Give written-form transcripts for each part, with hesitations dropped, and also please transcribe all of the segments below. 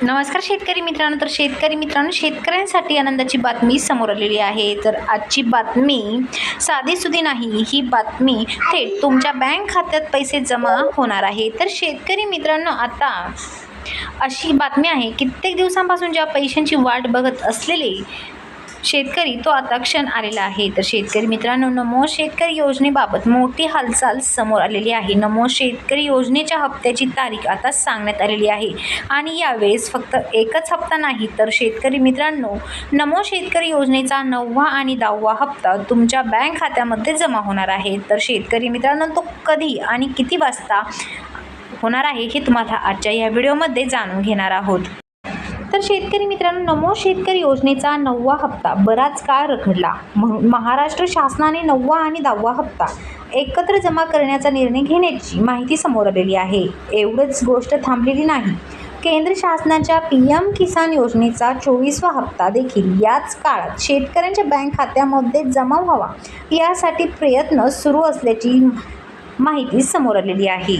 नमस्कार शेतकरी मित्रांनो. शेतकऱ्यांसाठी आनंदाची बातमी समोर आलेली आहे. तर आजची बातमी साधीसुधी नाही, ही बातमी थेट तुमच्या बँक खात्यात पैसे जमा होणार आहे. तर शेतकरी मित्रांनो, आता अशी बातमी आहे, कित्येक दिवसांपासून ज्या पैशांची वाट बघत असलेले शेतकरी तो आता क्षण आलेला आहे. तर शेतकरी मित्रांनो, नमो शेतकरी योजनेबाबत मोठी हालचाल समोर आलेली आहे. नमो शेतकरी योजनेच्या हप्त्याची तारीख आता सांगण्यात आलेली आहे आणि यावेळेस फक्त एकच हप्ता नाही, तर शेतकरी मित्रांनो, नमो शेतकरी योजनेचा 9वा आणि 10वा हप्ता तुमच्या बँक खात्यामध्ये जमा होणार आहे. तर शेतकरी मित्रांनो, तो कधी आणि किती वाजता होणार आहे हे तुम्हाला आजच्या या व्हिडिओमध्ये जाणून घेणार आहोत. तर शेतकरी मित्रांनो, नमो शेतकरी योजनेचा 9वा हप्ता बराच काळ रखडला. महाराष्ट्र शासनाने 9वा आणि 10वा हप्ता एकत्र जमा करण्याचा निर्णय घेण्याची माहिती समोर आलेली आहे. एवढंच गोष्ट थांबलेली नाही. केंद्र शासनाच्या PM किसान योजनेचा 24वा हप्ता देखील याच काळात शेतकऱ्यांच्या बँक खात्यामध्ये जमा व्हावा यासाठी प्रयत्न सुरू असल्याची माहिती समोर आलेली आहे.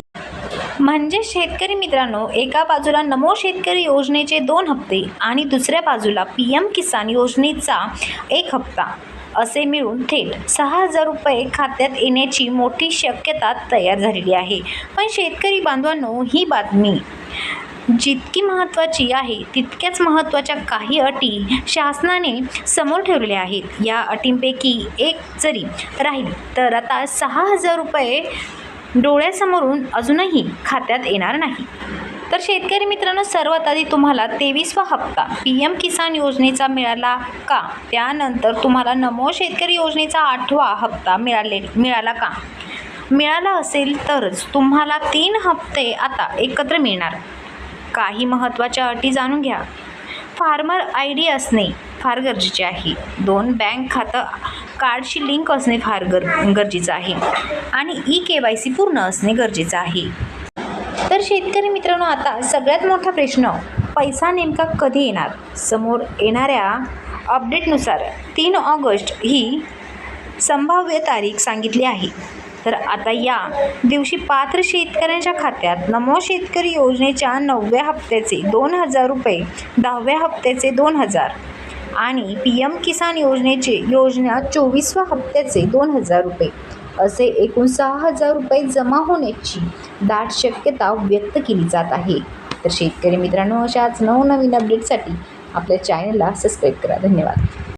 म्हणजे शेतकरी मित्रांनो, एका बाजूला नमो शेतकरी योजनेचे 2 हप्ते आणि दुसऱ्या बाजूला PM किसान योजनेचा 1 हप्ता असे मिळून थेट 6,000 रुपये खात्यात येण्याची मोठी शक्यता तयार झालेली आहे. पण शेतकरी बांधवांनो, ही बातमी जितकी महत्त्वाची आहे तितक्याच महत्त्वाच्या काही अटी शासनाने समोर ठेवलेल्या आहेत. या अटींपैकी एक जरी राहिली तर आता 6,000 रुपये डोळ्यासमोरून अजूनही खात्यात येणार नाही. तर शेतकरी मित्रांनो, सर्वात आधी तुम्हाला 23वा हप्ता PM किसान योजनेचा मिळाला का? त्यानंतर तुम्हाला नमो शेतकरी योजनेचा 8वा हप्ता मिळाला का? मिळाला असेल तरच तुम्हाला 3 हप्ते आता एकत्र मिळणार. काही महत्त्वाच्या अटी जाणून घ्या. फार्मर ID असणे फार गरजेचे आहे. 2 बँक खातं कार्डशी लिंक असणे फार गरजेचं आहे आणि eKYC पूर्ण असणे गरजेचं आहे. तर शेतकरी मित्रांनो, आता सगळ्यात मोठा प्रश्न, पैसा नेमका कधी येणार? समोर येणाऱ्या अपडेटनुसार 3 ऑगस्ट ही संभाव्य तारीख सांगितली आहे. तर आता या दिवशी पात्र शेतकऱ्यांच्या खात्यात नमो शेतकरी योजनेच्या 9व्या हप्त्याचे 2,000 रुपये, 10व्या हप्त्याचे 2,000 आणि PM किसान योजना 24व्या हप्त्याचे 2,000 रुपये असे एकूण 6,000 रुपये जमा होण्याची दाट शक्यता व्यक्त केली जात आहे. तर शेतकरी मित्रांनो, अशाच नवनवीन अपडेटसाठी आपल्या चॅनलला सबस्क्राईब करा. धन्यवाद.